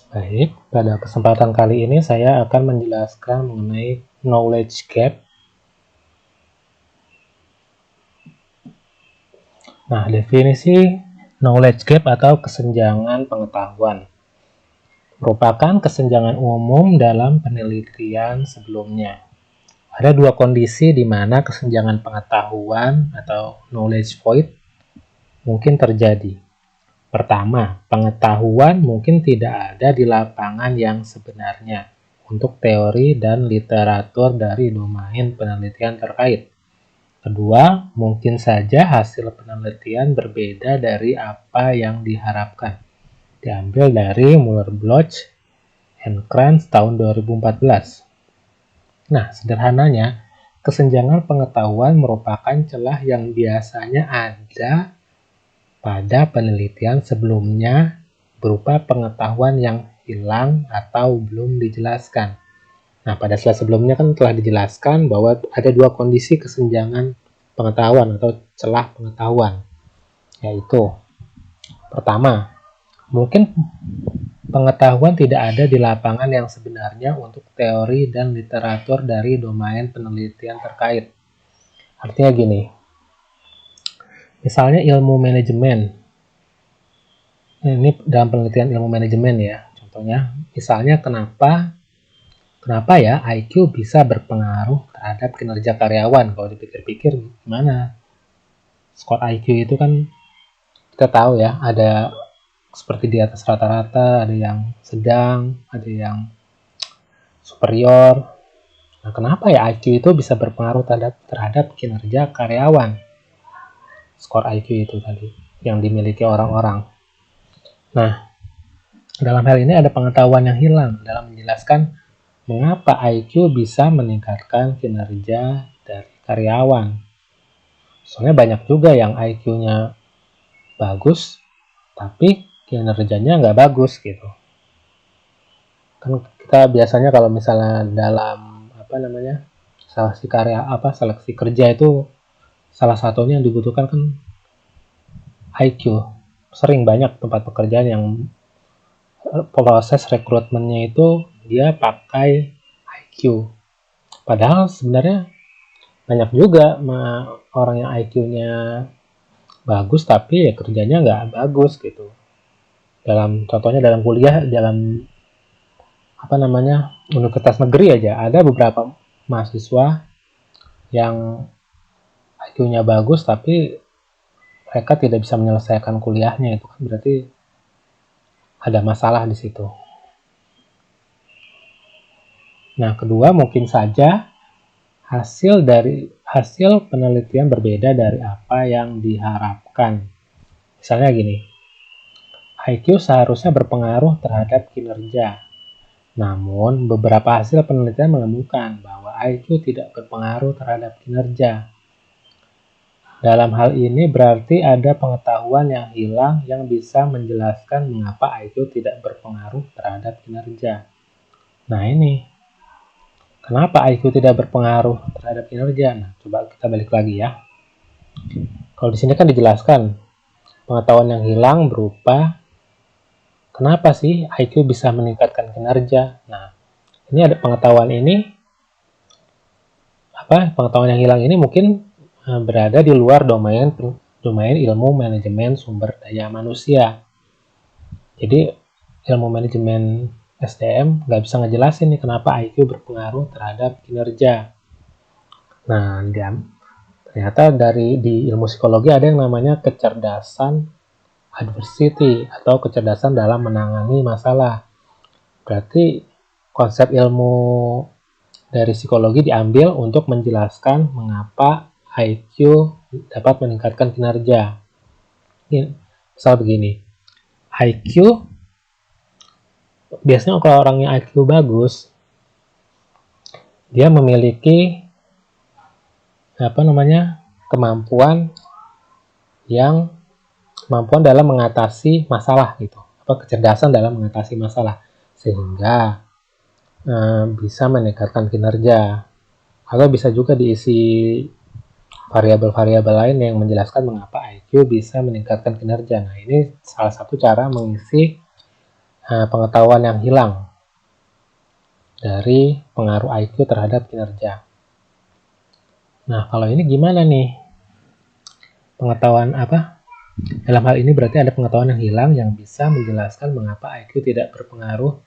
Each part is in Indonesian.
Baik, pada kesempatan kali ini saya akan menjelaskan mengenai knowledge gap. Nah, definisi knowledge gap atau kesenjangan pengetahuan merupakan kesenjangan umum dalam penelitian sebelumnya. Ada dua kondisi di mana kesenjangan pengetahuan atau knowledge void mungkin terjadi. Pertama, pengetahuan mungkin tidak ada di lapangan yang sebenarnya untuk teori dan literatur dari domain penelitian terkait. Kedua, mungkin saja hasil penelitian berbeda dari apa yang diharapkan. Diambil dari Muller-Bloch and Kranz tahun 2014. Nah, sederhananya, kesenjangan pengetahuan merupakan celah yang biasanya ada pada penelitian sebelumnya berupa pengetahuan yang hilang atau belum dijelaskan. Nah, pada slide sebelumnya kan telah dijelaskan bahwa ada dua kondisi kesenjangan pengetahuan atau celah pengetahuan, yaitu pertama, mungkin pengetahuan tidak ada di lapangan yang sebenarnya untuk teori dan literatur dari domain penelitian terkait. Artinya gini, misalnya ilmu manajemen, ini dalam penelitian ilmu manajemen ya, contohnya, misalnya kenapa ya IQ bisa berpengaruh terhadap kinerja karyawan. Kalau dipikir-pikir gimana, skor IQ itu kan kita tahu ya, ada seperti di atas rata-rata, ada yang sedang, ada yang superior. Nah, kenapa ya IQ itu bisa berpengaruh terhadap kinerja karyawan? Skor IQ itu tadi yang dimiliki orang-orang. Nah, dalam hal ini ada pengetahuan yang hilang dalam menjelaskan mengapa IQ bisa meningkatkan kinerja dari karyawan. Soalnya banyak juga yang IQ-nya bagus, tapi kinerjanya nggak bagus gitu. Kan kita biasanya kalau misalnya dalam seleksi kerja itu salah satunya yang dibutuhkan kan IQ. Sering banyak tempat pekerjaan yang proses rekrutmennya itu dia pakai IQ. Padahal sebenarnya banyak juga orang yang IQ-nya bagus tapi ya kerjanya nggak bagus gitu. Contohnya dalam kuliah, dalam universitas negeri aja ada beberapa mahasiswa yang IQ-nya bagus tapi mereka tidak bisa menyelesaikan kuliahnya. Itu kan berarti ada masalah di situ. Nah, kedua, mungkin saja hasil penelitian berbeda dari apa yang diharapkan. Misalnya gini, IQ seharusnya berpengaruh terhadap kinerja. Namun, beberapa hasil penelitian menemukan bahwa IQ tidak berpengaruh terhadap kinerja. Dalam hal ini berarti ada pengetahuan yang hilang yang bisa menjelaskan mengapa IQ tidak berpengaruh terhadap kinerja. Nah, ini kenapa IQ tidak berpengaruh terhadap kinerja? Nah, coba kita balik lagi ya. Kalau di sini kan dijelaskan pengetahuan yang hilang berupa kenapa sih IQ bisa meningkatkan kinerja. Nah, ini ada pengetahuan yang hilang ini mungkin berada di luar domain ilmu manajemen sumber daya manusia. Jadi ilmu manajemen SDM nggak bisa ngejelasin nih kenapa IQ berpengaruh terhadap kinerja. Nah, ternyata di ilmu psikologi ada yang namanya kecerdasan adversity atau kecerdasan dalam menangani masalah. Berarti konsep ilmu dari psikologi diambil untuk menjelaskan mengapa IQ dapat meningkatkan kinerja. Misal begini, IQ biasanya kalau orangnya IQ bagus, dia memiliki kemampuan dalam mengatasi masalah gitu, kecerdasan dalam mengatasi masalah sehingga bisa meningkatkan kinerja. Atau bisa juga diisi variabel-variabel lain yang menjelaskan mengapa IQ bisa meningkatkan kinerja. Nah, ini salah satu cara mengisi pengetahuan yang hilang dari pengaruh IQ terhadap kinerja. Nah, kalau ini gimana nih? Pengetahuan apa? Dalam hal ini berarti ada pengetahuan yang hilang yang bisa menjelaskan mengapa IQ tidak berpengaruh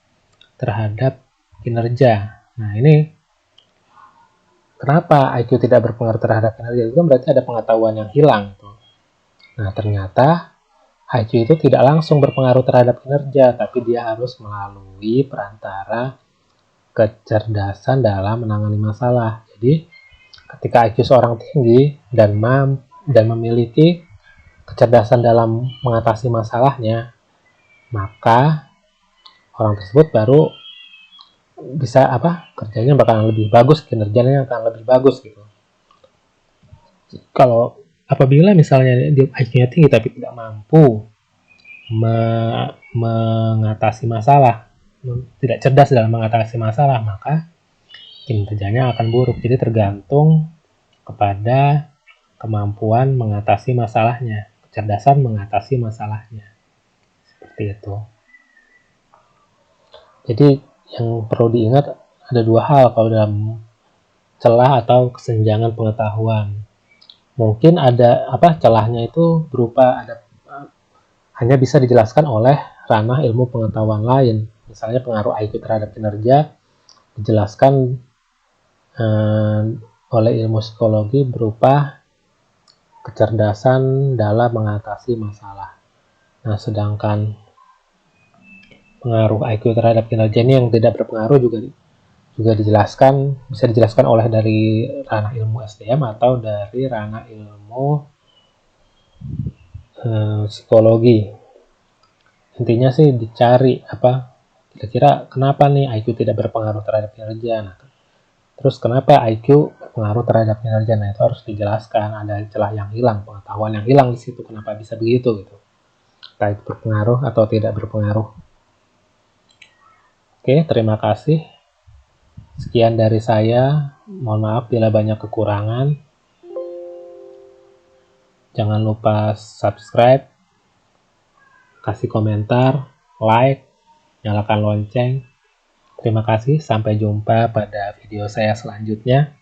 terhadap kinerja. Nah, ini kenapa IQ tidak berpengaruh terhadap kinerja? Itu kan berarti ada pengetahuan yang hilang. Nah, ternyata IQ itu tidak langsung berpengaruh terhadap kinerja, tapi dia harus melalui perantara kecerdasan dalam menangani masalah. Jadi, ketika IQ seorang tinggi dan memiliki kecerdasan dalam mengatasi masalahnya, maka orang tersebut baru bisa kerjanya bakalan lebih bagus, kinerjanya akan lebih bagus gitu. Kalau apabila misalnya dia IQ-nya tinggi tapi tidak mampu mengatasi masalah, tidak cerdas dalam mengatasi masalah, maka kinerjanya akan buruk. Jadi tergantung kepada kemampuan mengatasi masalahnya, kecerdasan mengatasi masalahnya. Seperti itu. Jadi yang perlu diingat ada dua hal kalau dalam celah atau kesenjangan pengetahuan. Mungkin ada celahnya itu berupa hanya bisa dijelaskan oleh ranah ilmu pengetahuan lain. Misalnya pengaruh IQ terhadap kinerja dijelaskan oleh ilmu psikologi berupa kecerdasan dalam mengatasi masalah. Nah, sedangkan pengaruh IQ terhadap kinerja ini yang tidak berpengaruh juga bisa dijelaskan oleh dari ranah ilmu SDM atau dari ranah ilmu psikologi. Intinya sih dicari kira-kira kenapa nih IQ tidak berpengaruh terhadap kinerja. Nah, terus kenapa IQ berpengaruh terhadap kinerja? Nah, itu harus dijelaskan. Ada celah yang hilang, pengetahuan yang hilang di situ. Kenapa bisa begitu gitu? Entah itu berpengaruh atau tidak berpengaruh. Oke, terima kasih. Sekian dari saya. Mohon maaf bila banyak kekurangan. Jangan lupa subscribe, kasih komentar, like, nyalakan lonceng. Terima kasih, sampai jumpa pada video saya selanjutnya.